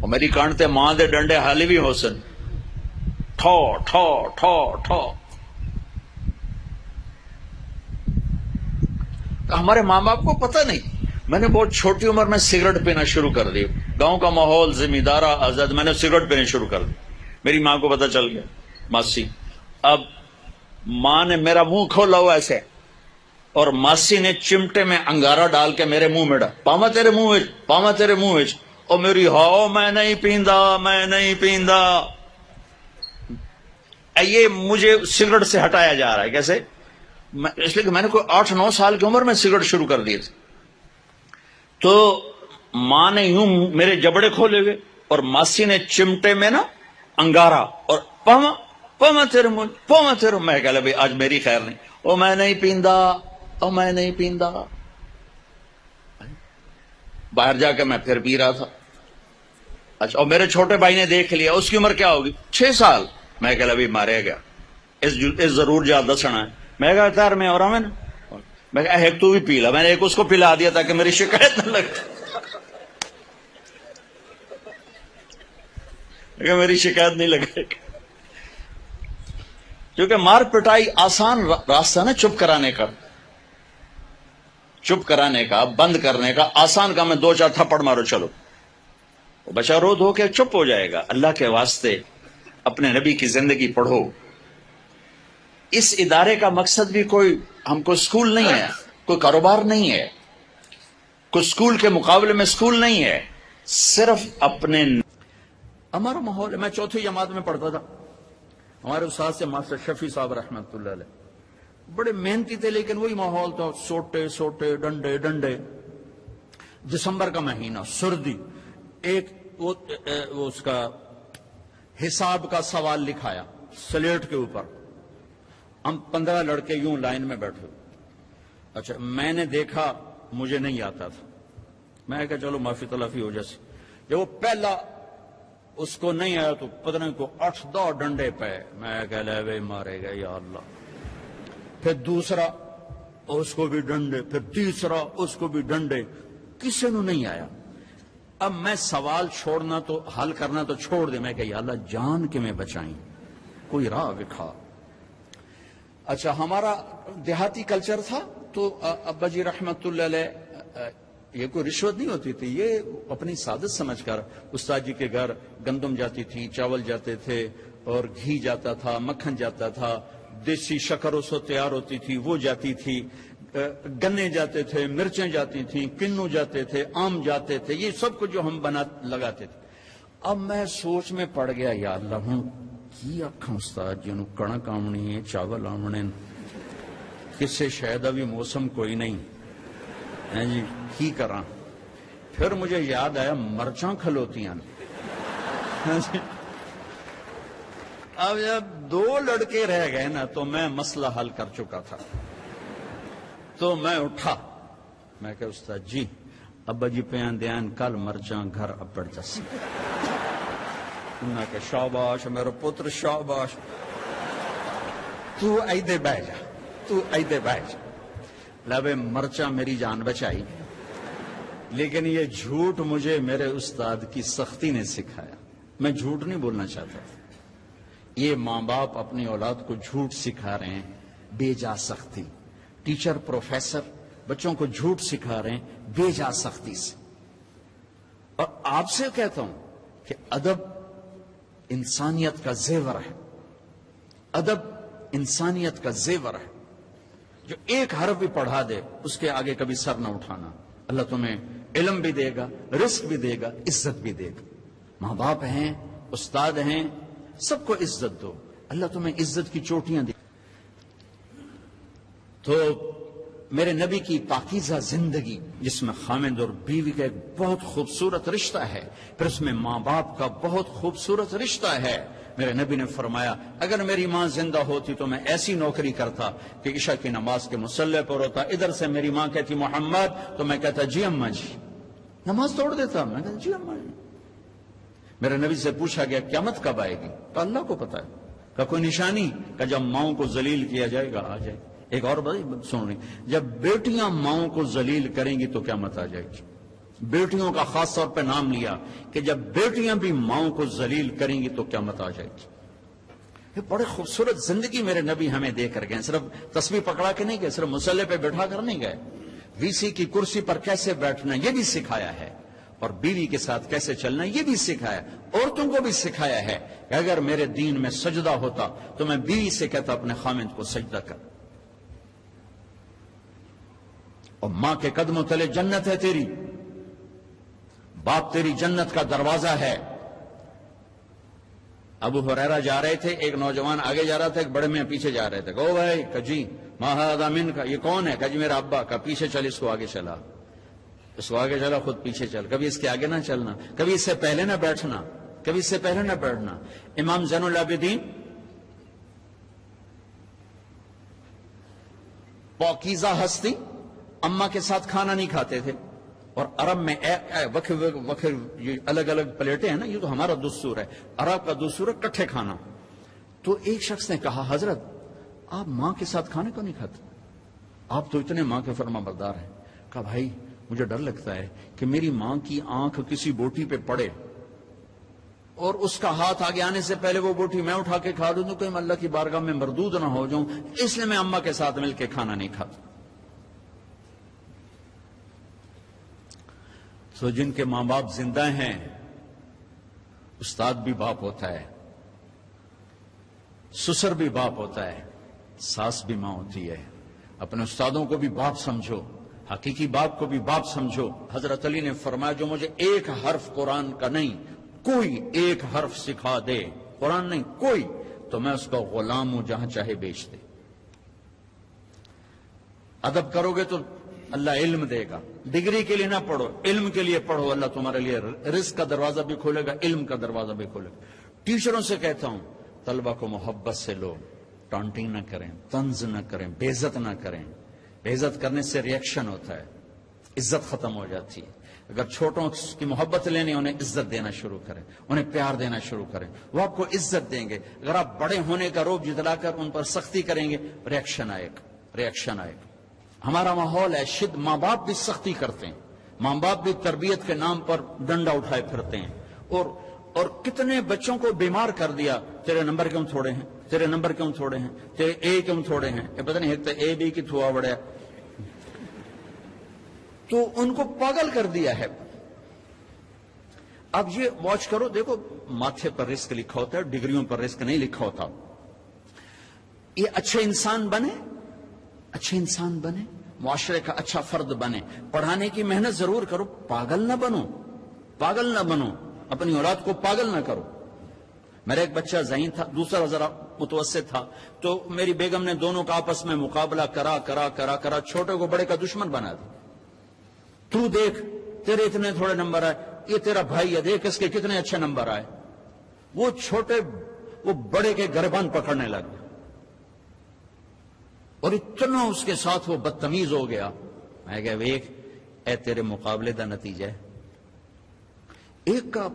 اور میری کانٹتے ماں دے ڈنڈے حالی بھی ہو سن، ٹھو ٹھو ٹھو ٹھو۔ ہمارے ماں باپ کو پتہ نہیں، میں نے بہت چھوٹی عمر میں سگریٹ پینا شروع کر دی، گاؤں کا ماحول ذمہ دارا آزاد، میں نے سگریٹ پینے شروع کر دی، میری ماں کو پتہ چل گیا، ماسی۔ اب ماں نے میرا منہ کھولا ہوا ایسے، اور ماسی نے چمٹے میں انگارہ ڈال کے میرے منہ میں ڈال، پاما تیرے منہ وچ، پاما تیرے منہ وچ، اور میری ہاؤ میں نہیں پیندا، میں نہیں پیندا۔ یہ مجھے سگریٹ سے ہٹایا جا رہا ہے، کیسے؟ اس لیے کہ میں نے کوئی 8-9 سال کی عمر میں سگریٹ شروع کر دی تھی۔ تو ماں نے یوں میرے جبڑے کھولے ہوئے، اور ماسی نے چمٹے میں نا انگارہ، اور پاما پاما تیرے منہ، پاما تیرے، میں کہہ لیا بھائی آج میری خیر نہیں، او میں نہیں پیندا، او میں نہیں پیندا۔ باہر جا کے میں پھر پی رہا تھا۔ اچھا، اور میرے چھوٹے بھائی نے دیکھ لیا، اس کی عمر کیا ہوگی؟ 6 سال۔ میں کہہ لیا ابھی مارے گیا، اس ضرور جا دسنا ہے۔ میں کہا تار میں اور ہمیں میں کہا ایک تو بھی پی لا، میں نے ایک اس کو پلا دیا تاکہ میری شکایت نہ لگے، میری شکایت نہیں لگے، کیونکہ مار پٹائی آسان راستہ نا چپ کرانے کا، چپ کرانے کا، بند کرنے کا آسان کام ہے، 2-4 تھپڑ مارو چلو، بچہ رو دھو کے چپ ہو جائے گا۔ اللہ کے واسطے اپنے نبی کی زندگی پڑھو۔ اس ادارے کا مقصد بھی کوئی ہم کو سکول نہیں ہے، کوئی کاروبار نہیں ہے، کوئی سکول کے مقابلے میں سکول نہیں ہے، صرف اپنے ہمارا ماحول ہے۔ میں 4تھی جماعت میں پڑھتا تھا، ہمارے استاد سے ماسٹر شفیع صاحب رحمۃ اللہ علیہ، بڑے محنتی تھے، لیکن وہی ماحول تھا، سوٹے سوٹے، ڈنڈے ڈنڈے۔ دسمبر کا مہینہ، سردی، ایک وہ اس کا حساب کا سوال لکھایا سلیٹ کے اوپر، ہم 15 لڑکے یوں لائن میں بیٹھے۔ اچھا، میں نے دیکھا، مجھے نہیں آتا تھا، میں کہا چلو معافی تلافی ہو جیسے۔ جب وہ پہلا اس کو نہیں آیا تو پتہ نہیں کو 8-10 ڈنڈے پہ، میں کہہ لے بھائی مارے گا یا اللہ۔ پھر دوسرا، اس کو بھی ڈنڈے، پھر تیسرا، اس کو بھی ڈنڈے، کسی نے نہیں آیا۔ اب میں سوال چھوڑنا تو حل کرنا تو چھوڑ دے، میں کہ یا اللہ جان کے میں بچائیں، کوئی راہ دکھا۔ اچھا، ہمارا دیہاتی کلچر تھا تو ابا جی رحمت اللہ علیہ، یہ کوئی رشوت نہیں ہوتی تھی، یہ اپنی سعادت سمجھ کر استاد جی کے گھر گندم جاتی تھی، چاول جاتے تھے، اور گھی جاتا تھا، مکھن جاتا تھا، دیسی شکر اس وقت تیار ہوتی تھی وہ جاتی تھی، گنے جاتے تھے، مرچیں جاتی تھیں، کنو جاتے تھے، آم جاتے تھے، یہ سب کچھ جو ہم لگاتے تھے۔ اب میں سوچ میں پڑ گیا، یا اللہ ہوں کی آکھاں استاد جی نوں کڑک آمنی ہے، چاول آمنے، کسے شاید ابھی موسم کوئی نہیں ہے جی، کی کراں؟ پھر مجھے یاد آیا مرچاں کھلوتیاں۔ اب جب 2 لڑکے رہ گئے نا تو میں مسئلہ حل کر چکا تھا، تو میں اٹھا، میں کہ استاد جی ابا جی پیان دیان کل مرچاں گھر اپڑ جس۔ میں کہ شاباش میرا پتر شاباش، تو ایدے بہ جا، تو ایدے بہ جا۔ لبے مرچاں میری جان بچائی، لیکن یہ جھوٹ مجھے میرے استاد کی سختی نے سکھایا۔ میں جھوٹ نہیں بولنا چاہتا، یہ ماں باپ اپنی اولاد کو جھوٹ سکھا رہے ہیں بے جا سختی، ٹیچر پروفیسر بچوں کو جھوٹ سکھا رہے ہیں بے جا سختی سے۔ اور آپ سے کہتا ہوں کہ ادب انسانیت کا زیور ہے، ادب انسانیت کا زیور ہے۔ جو ایک حرف بھی پڑھا دے اس کے آگے کبھی سر نہ اٹھانا، اللہ تمہیں علم بھی دے گا، رزق بھی دے گا، عزت بھی دے گا۔ ماں باپ ہیں، استاد ہیں، سب کو عزت دو، اللہ تمہیں عزت کی چوٹیاں دے۔ تو میرے نبی کی پاکیزہ زندگی جس میں خامد اور بیوی کا ایک بہت خوبصورت رشتہ ہے، پھر اس میں ماں باپ کا بہت خوبصورت رشتہ ہے۔ میرے نبی نے فرمایا اگر میری ماں زندہ ہوتی تو میں ایسی نوکری کرتا کہ عشاء کی نماز کے مصلی پر ہوتا، ادھر سے میری ماں کہتی محمد تو میں کہتا جی اماں جی، نماز توڑ دیتا، میں کہتا جی اماں جی۔ میرے نبی سے پوچھا گیا قیامت کب آئے گی؟ تو اللہ کو پتا ہے۔ کہ کوئی نشانی؟ کہ جب ماؤں کو ذلیل کیا جائے گا آ جائے گی۔ ایک اور بات سن رہی، جب بیٹیاں ماؤں کو ذلیل کریں گی تو قیامت آ جائے گی۔ بیٹیوں کا خاص طور پہ نام لیا کہ جب بیٹیاں بھی ماؤں کو ذلیل کریں گی تو قیامت آ جائے گی. یہ بڑے خوبصورت زندگی میرے نبی ہمیں دے کر گئے. صرف تسبیح پکڑا کے نہیں گئے, صرف مصلے پہ بیٹھا کر نہیں گئے, وی سی کی کرسی پر کیسے بیٹھنا یہ بھی سکھایا ہے, اور بیوی کے ساتھ کیسے چلنا یہ بھی سکھایا. عورتوں کو بھی سکھایا ہے کہ اگر میرے دین میں سجدہ ہوتا تو میں بیوی سے کہتا اپنے خامند کو سجدہ کر. اور ماں کے قدموں تلے جنت ہے تیری, باپ تیری جنت کا دروازہ ہے. ابو ہریرہ جا رہے تھے, ایک نوجوان آگے جا رہا تھا, ایک بڑے میاں پیچھے جا رہے تھے. کہو بھائی کجی ما ھذا منک, یہ کون ہے؟ کہا جی میرا ابا. کا پیچھے چل, اس کو آگے چلا, اس کو آگے چلا, خود پیچھے چل. کبھی اس کے آگے نہ چلنا, کبھی اس سے پہلے نہ بیٹھنا, کبھی اس سے پہلے نہ بیٹھنا. امام زین العابدین پاکیزہ ہستی, اماں کے ساتھ کھانا نہیں کھاتے تھے. اور عرب میں وکھر یہ الگ الگ پلیٹیں ہیں نا, یہ تو ہمارا دستور ہے, عرب کا دستور ہے کٹھے کھانا. تو ایک شخص نے کہا حضرت آپ ماں کے ساتھ کھانے کو نہیں کھاتے, آپ تو اتنے ماں کے فرما بردار ہیں. کہا بھائی مجھے ڈر لگتا ہے کہ میری ماں کی آنکھ کسی بوٹی پہ پڑے اور اس کا ہاتھ آگے آنے سے پہلے وہ بوٹی میں اٹھا کے کھا دوں تو میں اللہ کی بارگاہ میں مردود نہ ہو جاؤں, اس لیے میں اماں کے ساتھ مل کے کھانا نہیں کھاتا. تو جن کے ماں باپ زندہ ہیں, استاد بھی باپ ہوتا ہے, سسر بھی باپ ہوتا ہے, ساس بھی ماں ہوتی ہے. اپنے استادوں کو بھی باپ سمجھو, حقیقی باپ کو بھی باپ سمجھو. حضرت علی نے فرمایا جو مجھے ایک حرف قرآن کا نہیں, کوئی ایک حرف سکھا دے, قرآن نہیں کوئی, تو میں اس کا غلام ہوں جہاں چاہے بیچ دے. ادب کرو گے تو اللہ علم دے گا. ڈگری کے لیے نہ پڑھو, علم کے لیے پڑھو, اللہ تمہارے لیے رزق کا دروازہ بھی کھولے گا, علم کا دروازہ بھی کھولے گا. ٹیچروں سے کہتا ہوں طلبہ کو محبت سے لو, ٹانٹنگ نہ کریں, طنز نہ کریں, بے عزت نہ کریں. بے عزت کرنے سے ریئیکشن ہوتا ہے, عزت ختم ہو جاتی ہے. اگر چھوٹوں کی محبت لینی, انہیں عزت دینا شروع کریں, انہیں پیار دینا شروع کریں, وہ آپ کو عزت دیں گے. اگر آپ بڑے ہونے کا روب جتلا کر ان پر سختی کریں گے, ریئیکشن آئے گا, ریئیکشن آئے گا. ہمارا ماحول ہے شد, ماں باپ بھی سختی کرتے ہیں, ماں باپ بھی تربیت کے نام پر ڈنڈا اٹھائے پھرتے ہیں. اور کتنے بچوں کو بیمار کر دیا, تیرے نمبر کیوں تھوڑے ہیں, تیرے نمبر کیوں تھوڑے ہیں, تیرے اے کیوں تھوڑے ہیں, یہ پتہ نہیں ایک تو اے بی کی تھوا بڑھیا, تو ان کو پاگل کر دیا ہے. اب یہ واچ کرو, دیکھو ماتھے پر رزق لکھا ہوتا ہے, ڈگریوں پر رزق نہیں لکھا ہوتا. یہ اچھے انسان بنے, اچھے انسان بنے, معاشرے کا اچھا فرد بنے, پڑھانے کی محنت ضرور کرو, پاگل نہ بنو, پاگل نہ بنو, اپنی اولاد کو پاگل نہ کرو. میرا ایک بچہ ذہین تھا, دوسرا ذرا متوسط تھا, تو میری بیگم نے دونوں کا آپس میں مقابلہ کرا کرا کرا کرا چھوٹے کو بڑے کا دشمن بنا دیا. تو دیکھ تیرے اتنے تھوڑے نمبر آئے, یہ تیرا بھائی ہے, دیکھ اس کے کتنے اچھے نمبر آئے. وہ چھوٹے وہ بڑے کے گریبان پکڑنے لگا اور اتنا اس کے ساتھ وہ بدتمیز ہو گیا. میں کہا ویک اے تیرے مقابلے دا نتیجہ ہے. ایک کا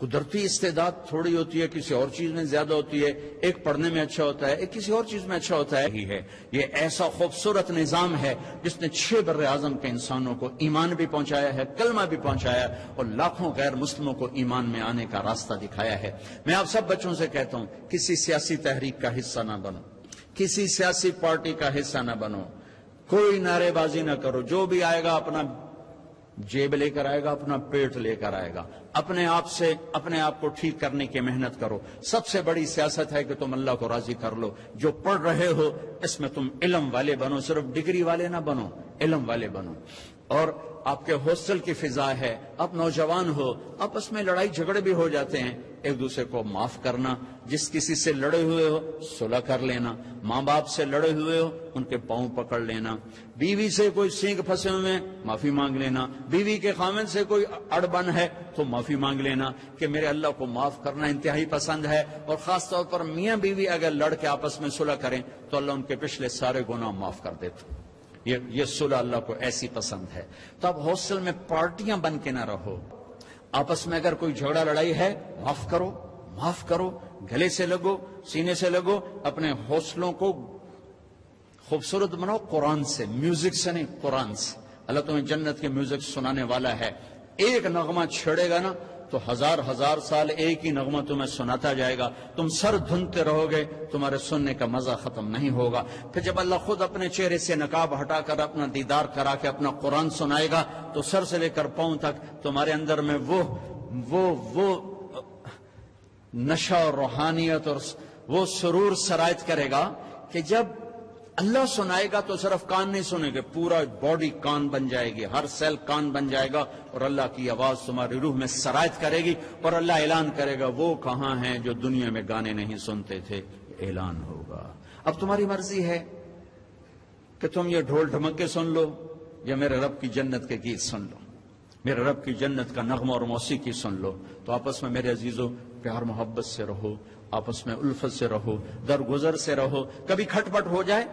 قدرتی استعداد تھوڑی ہوتی ہے, کسی اور چیز میں زیادہ ہوتی ہے, ایک پڑھنے میں اچھا ہوتا ہے, ایک کسی اور چیز میں اچھا ہوتا ہے. یہ ایسا خوبصورت نظام ہے جس نے 6 بر اعظم کے انسانوں کو ایمان بھی پہنچایا ہے, کلمہ بھی پہنچایا ہے, اور لاکھوں غیر مسلموں کو ایمان میں آنے کا راستہ دکھایا ہے. میں آپ سب بچوں سے کہتا ہوں کسی سیاسی تحریک کا حصہ نہ بنو, کسی سیاسی پارٹی کا حصہ نہ بنو, کوئی نعرے بازی نہ کرو. جو بھی آئے گا اپنا جیب لے کر آئے گا, اپنا پیٹ لے کر آئے گا. اپنے آپ سے اپنے آپ کو ٹھیک کرنے کی محنت کرو. سب سے بڑی سیاست ہے کہ تم اللہ کو راضی کر لو. جو پڑھ رہے ہو اس میں تم علم والے بنو, صرف ڈگری والے نہ بنو, علم والے بنو. اور آپ کے ہاسٹل کی فضا ہے, آپ نوجوان ہو, آپس میں لڑائی جھگڑے بھی ہو جاتے ہیں, ایک دوسرے کو معاف کرنا. جس کسی سے لڑے ہوئے ہو صلح کر لینا, ماں باپ سے لڑے ہوئے ہو ان کے پاؤں پکڑ لینا, بیوی سے کوئی سینگ پھنسے ہوئے معافی مانگ لینا, بیوی کے خامن سے کوئی اڑبن ہے تو معافی مانگ لینا کہ میرے اللہ کو معاف کرنا انتہائی پسند ہے. اور خاص طور پر میاں بیوی اگر لڑ کے آپس میں صلح کریں تو اللہ ان کے پچھلے سارے گناہ معاف کر دیتے. یہ صلح اللہ کو ایسی پسند ہے. تو اب ہاسٹل میں پارٹیاں بن کے نہ رہو, آپس میں اگر کوئی جھگڑا لڑائی ہے معاف کرو, معاف کرو, گلے سے لگو, سینے سے لگو. اپنے حوصلوں کو خوبصورت بناؤ قرآن سے, میوزک سے نہیں, قرآن سے. اللہ تمہیں جنت کے میوزک سنانے والا ہے. ایک نغمہ چھڑے گا نا تو ہزار ہزار سال ایک ہی نغمہ تمہیں سناتا جائے گا. تم سر دھنتے رہو گے, تمہارے سننے کا مزہ ختم نہیں ہوگا. پھر جب اللہ خود اپنے چہرے سے نقاب ہٹا کر اپنا دیدار کرا کے اپنا قرآن سنائے گا تو سر سے لے کر پاؤں تک تمہارے اندر میں وہ نشہ اور روحانیت اور وہ سرور سرایت کرے گا کہ جب اللہ سنائے گا تو صرف کان نہیں سنے گے, پورا باڈی کان بن جائے گی, ہر سیل کان بن جائے گا, اور اللہ کی آواز تمہاری روح میں سرایت کرے گی, اور اللہ اعلان کرے گا وہ کہاں ہیں جو دنیا میں گانے نہیں سنتے تھے. اعلان ہوگا. اب تمہاری مرضی ہے کہ تم یہ ڈھول ڈھمکے سن لو یا میرے رب کی جنت کے گیت سن لو, میرے رب کی جنت کا نغمہ اور موسیقی سن لو. تو آپس میں میرے عزیزوں پیار محبت سے رہو, آپس میں الفت سے رہو, درگزر سے رہو. کبھی کھٹ پٹ ہو جائے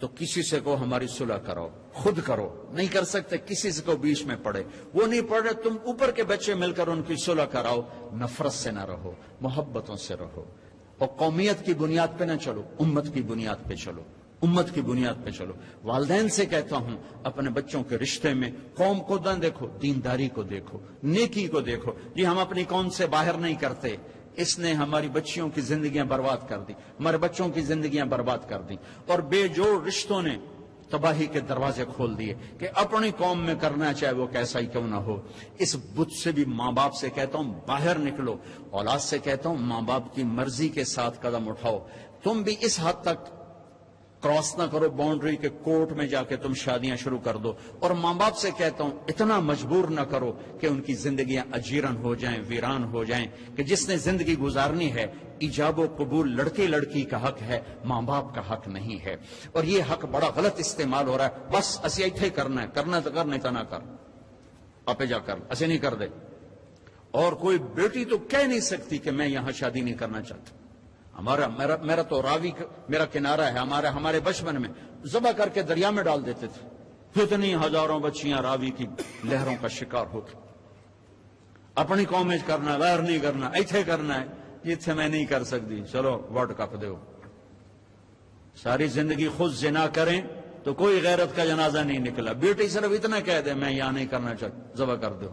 تو کسی سے کو ہماری صلح کرو, خود کرو. نہیں کر سکتے کسی سے کو بیچ میں پڑے, وہ نہیں پڑھ رہے, تم اوپر کے بچے مل کر ان کی صلح کراؤ. نفرت سے نہ رہو, محبتوں سے رہو, اور قومیت کی بنیاد پہ نہ چلو, امت کی بنیاد پہ چلو, امت کی بنیاد پہ چلو. والدین سے کہتا ہوں اپنے بچوں کے رشتے میں قوم کو نہ دیکھو, دینداری کو دیکھو, نیکی کو دیکھو. جی ہم اپنی قوم سے باہر نہیں کرتے, اس نے ہماری بچیوں کی زندگیاں برباد کر دی, ہمارے بچوں کی زندگیاں برباد کر دی, اور بے جوڑ رشتوں نے تباہی کے دروازے کھول دیے کہ اپنی قوم میں کرنا چاہے وہ کیسا ہی کیوں نہ ہو. اس بت سے بھی ماں باپ سے کہتا ہوں باہر نکلو, اولاد سے کہتا ہوں ماں باپ کی مرضی کے ساتھ قدم اٹھاؤ. تم بھی اس حد تک کراس نہ کرو باؤنڈری کے کورٹ میں جا کے تم شادیاں شروع کر دو. اور ماں باپ سے کہتا ہوں اتنا مجبور نہ کرو کہ ان کی زندگیاں اجیرن ہو جائیں, ویران ہو جائیں. کہ جس نے زندگی گزارنی ہے, ایجاب و قبول لڑکے لڑکی کا حق ہے, ماں باپ کا حق نہیں ہے. اور یہ حق بڑا غلط استعمال ہو رہا ہے. بس اسی ایتھے کرنا ہے, کرنا تو کر, نہیں تو نہ کر, آپے جا کر, ایسے نہیں کر دے. اور کوئی بیٹی تو کہہ نہیں سکتی کہ میں یہاں شادی نہیں کرنا چاہتا. میرا تو راوی میرا کنارہ ہے. ہمارے بچپن میں ذبح کر کے دریا میں ڈال دیتے تھے. کتنی ہزاروں بچیاں راوی کی لہروں کا شکار ہو کے. اپنی قوم میں کرنا ہے, غیر نہیں کرنا, ایتھے کرنا ہے. ایتھے میں نہیں کر سکتی, چلو ورلڈ کپ دو. ساری زندگی خود زنا کریں تو کوئی غیرت کا جنازہ نہیں نکلا. بیٹی صرف اتنا کہہ دے میں یہاں نہیں کرنا چاہتا, ذبح کر دو.